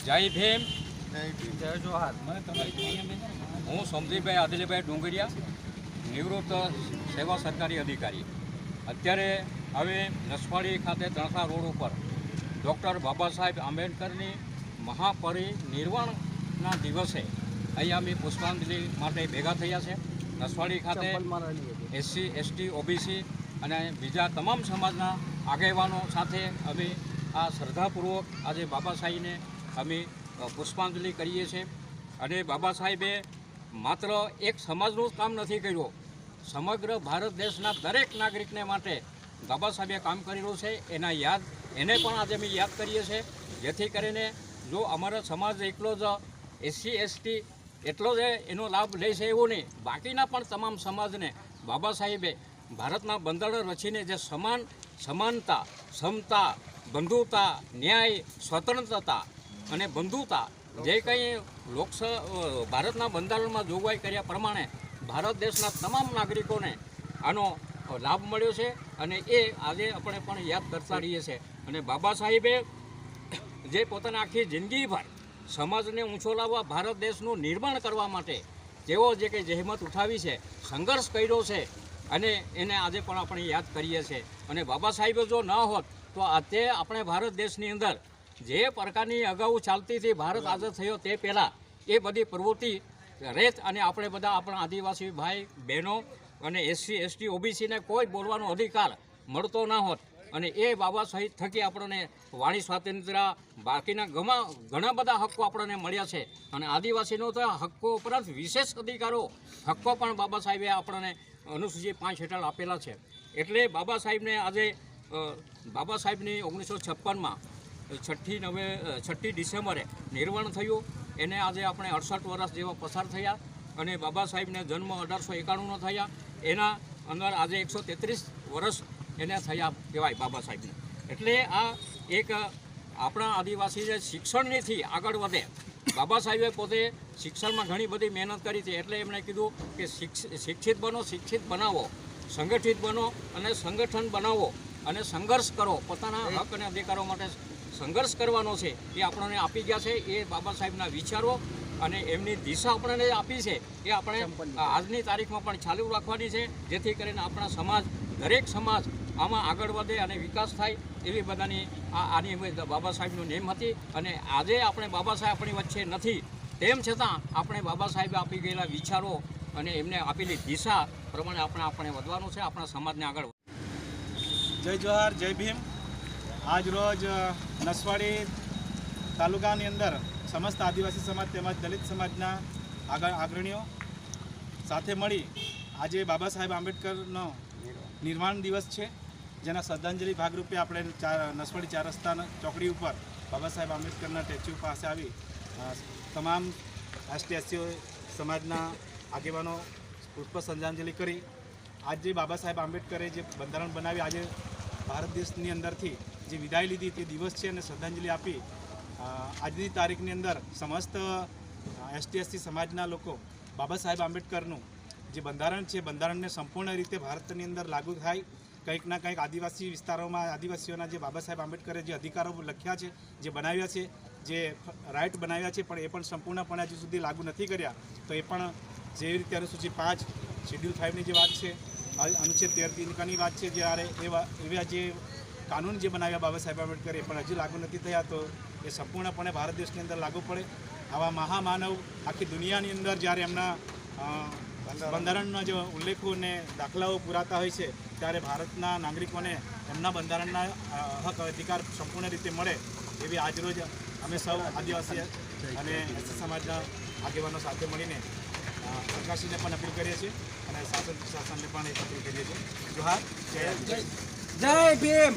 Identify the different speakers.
Speaker 1: જય ભીમ,
Speaker 2: જય જોહાર.
Speaker 1: હું સમજીભાઈ આદિલભાઈ ડુંગરિયા, નિવૃત્ત સેવા સરકારી અધિકારી. અત્યારે હવે નસવાડી ખાતે ત્રણસા રોડ ઉપર ડૉક્ટર બાબા સાહેબ આંબેડકરની મહાપરિનિર્વાણના દિવસે અહીંયા અમે પુષ્પાંજલિ માટે ભેગા થયા છે. નસવાડી ખાતે એસસી, એસટી, ઓબીસી અને બીજા તમામ સમાજના આગેવાનો સાથે અમે આ શ્રદ્ધાપૂર્વક આજે બાબા સાહેબને અમે પુષ્પાંજલિ કરીએ છીએ. અને બાબા સાહેબે માત્ર એક સમાજનું કામ નથી કર્યું, સમગ્ર ભારત દેશના દરેક નાગરિકને માટે બાબા સાહેબે કામ કરેલું છે. એને પણ આજે અમે યાદ કરીએ છીએ, જેથી કરીને જો અમારો સમાજ એકલો જ એસસી, એસટી એટલો જ એનો લાભ લે છે એવું નહીં, બાકીના પણ તમામ સમાજને બાબા સાહેબે ભારતના બંધારણ રચીને જે સમાનતા, સમતા, બંધુતા, ન્યાય, સ્વતંત્રતા અને બંધુતા જે કંઈ ભારતના બંધારણમાં જોગવાઈ કર્યા પ્રમાણે ભારત દેશના તમામ નાગરિકોને આનો લાભ મળ્યો છે. અને એ આજે આપણે પણ યાદ કરતા રહીએ છીએ. અને બાબા સાહેબે જે પોતાના આખી જિંદગીભર સમાજને ઊંચો લાવવા, ભારત દેશનું નિર્માણ કરવા માટે જેઓ જે કંઈ જહેમત ઉઠાવી છે, સંઘર્ષ કર્યો છે, અને એને આજે પણ આપણે યાદ કરીએ છીએ. અને બાબા સાહેબે જો ન હોત તો આજે આપણે ભારત દેશની અંદર જે પ્રકારની અગાઉ ચાલતી હતી, ભારત આઝાદ થયો તે પહેલાં એ બધી પ્રવૃત્તિ રહેત અને આપણે બધા આપણા આદિવાસી ભાઈ બહેનો અને એસસી, એસટી, ઓબીસીને કોઈ બોલવાનો અધિકાર મળતો ના હોત. અને એ બાબા સાહેબ થકી આપણને વાણી સ્વાતંત્ર્ય, બાકીના ઘણા બધા હક્કો આપણને મળ્યા છે. અને આદિવાસીનો તો હક્કો ઉપરાંત વિશેષ હક્કો પણ બાબા સાહેબે આપણને અનુસૂચિ 5 હેઠળ આપેલા છે. એટલે બાબા સાહેબને આજે બાબા સાહેબની 1956માં 6 ડિસેમ્બરે નિર્વાણ થયું. એને આજે આપણે 68 વર્ષ જેવા પસાર થયા. અને બાબા સાહેબને જન્મ 1891નો થયા. એના અંદર આજે 133 વર્ષ એને થયા કહેવાય બાબા સાહેબને. એટલે આ એક આપણા આદિવાસી જે શિક્ષણથી આગળ વધે, બાબા સાહેબે પોતે શિક્ષણમાં ઘણી બધી મહેનત કરી હતી. એટલે એમણે કીધું કે શિક્ષિત બનો, શિક્ષિત બનાવો, સંગઠિત બનો અને સંગઠન બનાવો અને સંઘર્ષ કરો. પોતાના હક અને અધિકારો માટે સંઘર્ષ કરવાનો છે એ આપણને આપી ગયા છે. એ બાબા સાહેબના વિચારો અને એમની દિશા આપણને આપી છે એ આપણે આજની તારીખમાં પણ ચાલુ રાખવાની છે, જેથી કરીને આપણા સમાજ, દરેક સમાજ આમાં આગળ વધે અને વિકાસ થાય. એવી બધાની આની બાબા સાહેબનું નેમ હતી. અને આજે આપણે બાબા સાહેબ આપણી વચ્ચે નથી, તેમ છતાં આપણે બાબા સાહેબે આપી ગયેલા વિચારો અને એમને આપેલી દિશા પ્રમાણે આપણે વધવાનું છે, આપણા સમાજને આગળ.
Speaker 2: જય જોહાર, જય ભીમ. આજ રોજ નસવાડી તાલુકાની અંદર સમસ્ત આદિવાસી સમાજ તેમજ દલિત સમાજના અગ્રણીઓ સાથે મળી આજે બાબા સાહેબ આંબેડકરનો નિર્વાણ દિવસ છે, જેના શ્રદ્ધાંજલિ ભાગરૂપે આપણે નસવાડી 4 રસ્તા ચોકડી ઉપર બાબા સાહેબ આંબેડકરના સ્ટેચ્યુ પાસે આવી તમામ એસટી સમાજના આગેવાનો પુષ્પ શ્રદ્ધાંજલિ કરી. આજે બાબા સાહેબ આંબેડકરે જે બંધારણ બનાવી, આજે ભારત દેશની અંદરથી જે વિદાય લીધી તે દિવસ છે. અને શ્રદ્ધાંજલિ આપી આજની તારીખની અંદર સમસ્ત એસટી સમાજના લોકો બાબા સાહેબ આંબેડકરનું જે બંધારણ છે, બંધારણને સંપૂર્ણ રીતે ભારતની અંદર લાગુ થાય. કંઈક ના કંઈક આદિવાસી વિસ્તારોમાં આદિવાસીઓના જે બાબા સાહેબ આંબેડકરે જે અધિકારો લખ્યા છે, જે બનાવ્યા છે, જે રાઇટ બનાવ્યા છે, પણ એ પણ સંપૂર્ણપણે હજુ સુધી લાગુ નથી કર્યા. તો એ પણ જેવી રીતે અનુસૂચિ 5 શેડ્યુલ 5ની જે વાત છે, અનુચ્છેદ 13(3)ની વાત છે, જ્યારે એવા જે કાનૂન જે બનાવ્યા બાબા સાહેબ આંબેડકર એ પણ હજુ લાગુ નથી થયા. તો એ સંપૂર્ણપણે ભારત દેશની અંદર લાગુ પડે. આવા મહામાનવ આખી દુનિયાની અંદર જ્યારે એમના બંધારણના જે ઉલ્લેખો અને દાખલાઓ પુરાતા હોય છે, ત્યારે ભારતના નાગરિકોને એમના બંધારણના હક અધિકાર સંપૂર્ણ રીતે મળે એવી આજરોજ અમે સૌ આદિવાસી અને એસસી સમાજના આગેવાનો સાથે મળીને સરકારશ્રીને પણ અપીલ કરીએ છીએ અને શાસનને પણ અપીલ કરીએ છીએ. જોહાર, જય ભીમ.